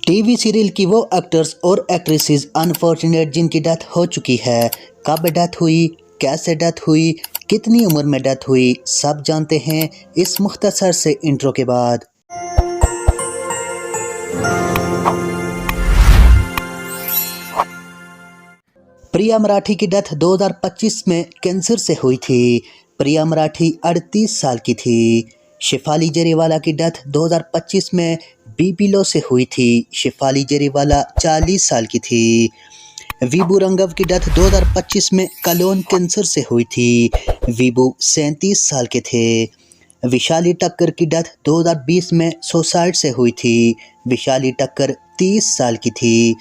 TV serial की वो actors और एक्ट्रेसेस अनफॉर्चुनेट जिनकी डेथ हो चुकी है। कब डेथ हुई, कैसे डेथ हुई, कितनी उम्र में डेथ हुई, सब जानते हैं इस मुख्तसर से इंट्रो के बाद। प्रिया मराठी की डेथ 2025 में कैंसर से हुई थी। प्रिया मराठी 38 साल की थी। शेफाली जरीवाला की डेथ 2025 में बीपी लो से हुई थी। शेफाली जरीवाला 40 साल की थी। विभू रंगव की डेथ 2025 में कलोन कैंसर से हुई थी। विभू 37 साल के थे। विशाली टक्कर की डेथ 2020 में सुसाइड से हुई थी। विशाली टक्कर 30 साल की थी।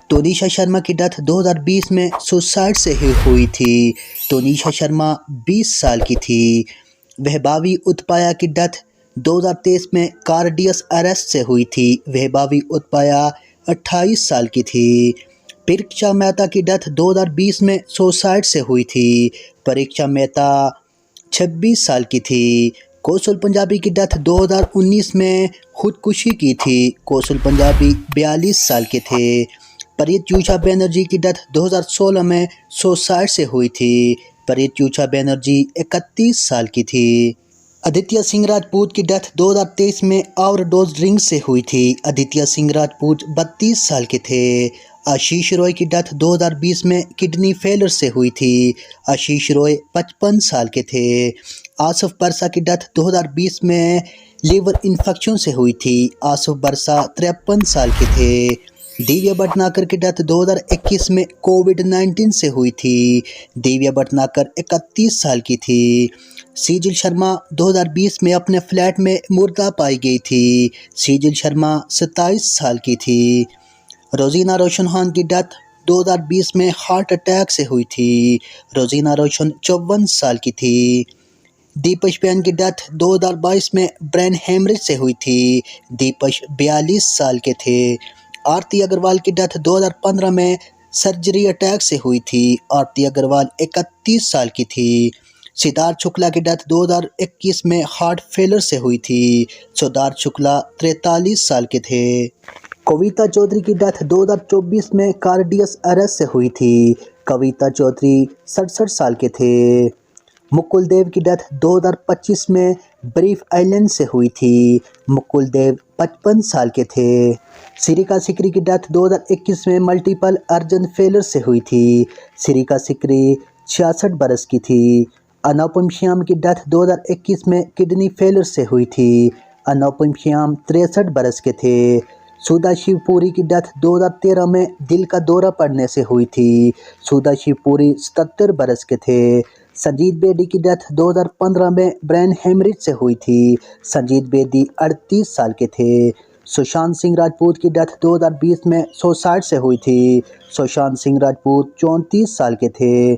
तोनिशा शर्मा की डेथ 2020 में सुसाइड से ही हुई थी। तोनिशा शर्मा 20 साल की थी। वहबावी उत्पाया की डेथ 2023 में कार्डियस अरेस्ट से हुई थी। वहबावी उत्पाया 28 साल की थी। परीक्षा मेहता की डेथ 2020 में सुसाइड से हुई थी। परीक्षा मेहता 26 साल की थी। कौशल पंजाबी की डेथ 2019 में खुदकुशी की थी। कौशल पंजाबी 42 साल के थे। प्रत्युषा बनर्जी की डेथ 2016 में सुसाइड से हुई थी। प्रत्युषा बनर्जी 31 साल की थी। आदित्य सिंह राजपूत की डेथ 2023 में ओवरडोज ड्रिंक से हुई थी। आदित्य सिंह राजपूत 32 साल के थे। आशीष रॉय की डेथ 2020 में किडनी फेलियर से हुई थी। आशीष रॉय 55 साल के थे। आसिफ बरसा की डेथ 2020 में लीवर इन्फेक्शन से हुई थी। आसिफ बरसा 53 साल के थे। दिव्या भटनागर की डेथ 2021 में कोविड-19 से हुई थी। दिव्या भटनागर 31 साल की थी। सीजिल शर्मा 2020 में अपने फ्लैट में मुर्दा पाई गई थी। सीजिल शर्मा 27 साल की थी। रोजीना रोशन खान की डेथ 2020 में हार्ट अटैक से हुई थी। रोजीना रोशन 54 साल की थी। दीपश पैन की डेथ 2022 में ब्रेन हेमरेज से हुई थी। दीपश 42 साल के थे। आरती अग्रवाल की डेथ 2015 में सर्जरी अटैक से हुई थी। आरती अग्रवाल 31 साल की थी। सिद्धार्थ शुक्ला की डेथ 2021 में हार्ट फेलियर से हुई थी। सिद्धार्थ शुक्ला 43 साल के थे। कविता चौधरी की डेथ 2024 में कार्डियस अरेस्ट से हुई थी। कविता चौधरी 67 साल के थे। मुकुल देव की डेथ 2025 में ब्रीफ आइलैंड से हुई थी। मुकुल देव 55 साल के थे। सिरिका सिकरी की डेथ 2021 में मल्टीपल अर्जन फेलियर से हुई थी। सिरिका सिकरी 66 बरस की थी। अनुपम श्याम की डेथ 2021 में किडनी फेलियर से हुई थी। अनुपम श्याम 63 बरस के थे। सुधा शिवपुरी की डेथ 2013 में दिल का दौरा पड़ने से हुई थी। सुधा शिवपुरी 77 बरस के थे। संजीत बेदी की डेथ 2015 में ब्रेन हेमरेज से हुई थी। संजीत बेदी 38 साल के थे। सुशांत सिंह राजपूत की डेथ 2020 में सुसाइड से हुई थी। सुशांत सिंह राजपूत 34 साल के थे।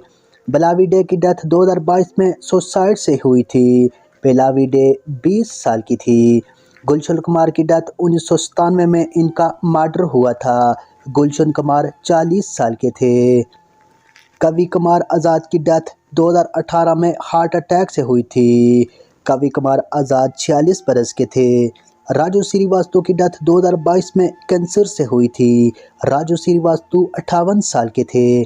बेलावी डे की डेथ 2022 में सुसाइड से हुई थी। बेलावी डे 20 साल की थी। गुलशन कुमार की डेथ 1997 में इनका मर्डर हुआ था। गुलशन कुमार 40 साल के थे। कवि कुमार आज़ाद की डेथ 2018 में हार्ट अटैक से हुई थी। कवि कुमार आज़ाद 46 बरस के थे। राजू श्रीवास्तव की डेथ 2022 में कैंसर से हुई थी। राजू श्रीवास्तव 58 साल के थे।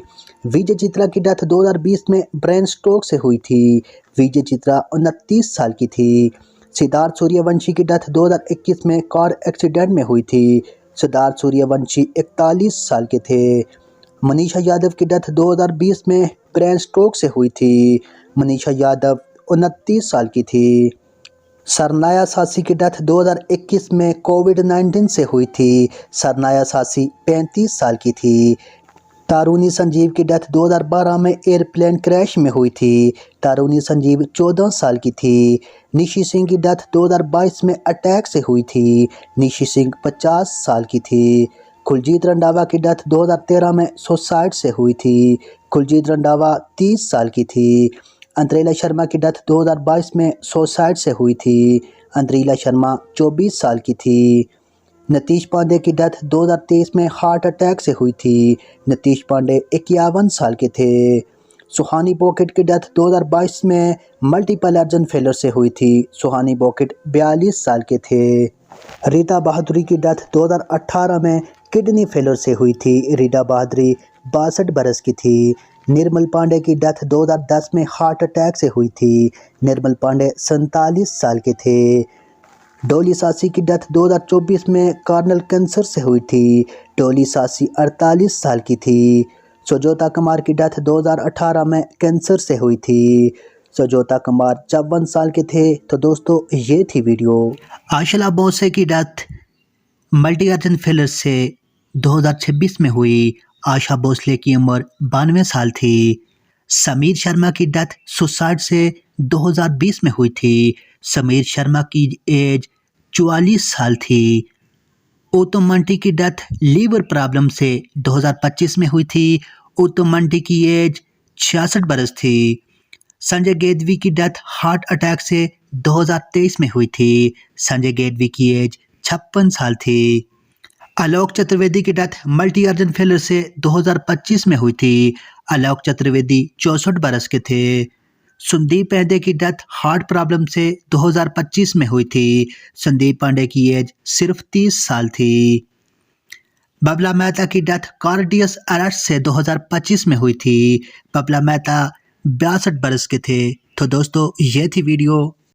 विजय चित्रा की डेथ 2020 में ब्रेन स्ट्रोक से हुई थी। विजय चित्रा 29 साल की थी। सिद्धार्थ सूर्यवंशी की डेथ 2021 में कार एक्सीडेंट में हुई थी। सिद्धार्थ सूर्यवंशी 41 साल के थे। मनीषा यादव की डेथ 2020 में ब्रेन स्ट्रोक से हुई थी। मनीषा यादव 29 साल की थी। सरनाया सासी की डेथ 2021 में कोविड-19 से हुई थी। सरनाया सासी 35 साल की थी। तारूनी संजीव की डेथ 2012 में एयरप्लेन क्रैश में हुई थी। तारूनी संजीव 14 साल की थी। निशी सिंह की डेथ 2022 में अटैक से हुई थी। निशी सिंह 50 साल की थी। कुलजीत रंधावा की डेथ 2013 में सुसाइड से हुई थी। कुलजीत रंधावा 30 साल की थी। अंतरीला शर्मा की डेथ 2022 में सुसाइड से हुई थी। अंतरीला शर्मा 24 साल की थी। नीतीश पांडे की डेथ 2023 में हार्ट अटैक से हुई थी। नीतीश पांडे 51 साल के थे। सुहानी बॉकेट की डेथ 2022 में मल्टीपल अर्जन फेलियर से हुई थी। सुहानी बॉकेट 42 साल के थे। रीता बहादुरी की डेथ 2018 में किडनी फेलर से हुई थी। रीता बहादुरी 62 बरस की थी। निर्मल पांडे की डेथ 2010 में हार्ट अटैक से हुई थी। निर्मल पांडे 47 साल के थे। डोली सासी की डेथ 2024 में कार्नल कैंसर से हुई थी। डोली सासी 48 साल की थी। सुजाता कुमार की डेथ 2018 में कैंसर से हुई थी। सुजाता कुमार 54 साल के थे। तो दोस्तों ये थी वीडियो। आशला भोसले की डेथ मल्टी ऑर्गन फेलर से 2026 में हुई। आशा भोसले की उम्र 92 साल थी। समीर शर्मा की डेथ सुसाइड से 2020 में हुई थी। समीर शर्मा की एज 44 साल थी। उत्तम मंटी की डेथ लीवर प्रॉब्लम से 2025 में हुई थी। उत्तम मंटी की एज 66 बरस थी। संजय गेदवी की डेथ हार्ट अटैक से 2023 में हुई थी। संजय गेदवी की एज 56 साल थी। आलोक चतुर्वेदी की डेथ मल्टी ऑर्गन फेलर से 2025 में हुई थी। आलोक चतुर्वेदी 64 बरस के थे। संदीप पांडे की डेथ हार्ट प्रॉब्लम से 2025 में हुई थी। संदीप पांडे की एज सिर्फ 30 साल थी। बबला मेहता की डेथ कार्डियस अरेस्ट से 2025 में हुई थी। बबला मेहता 62 बरस के थे। तो दोस्तों ये थी वीडियो।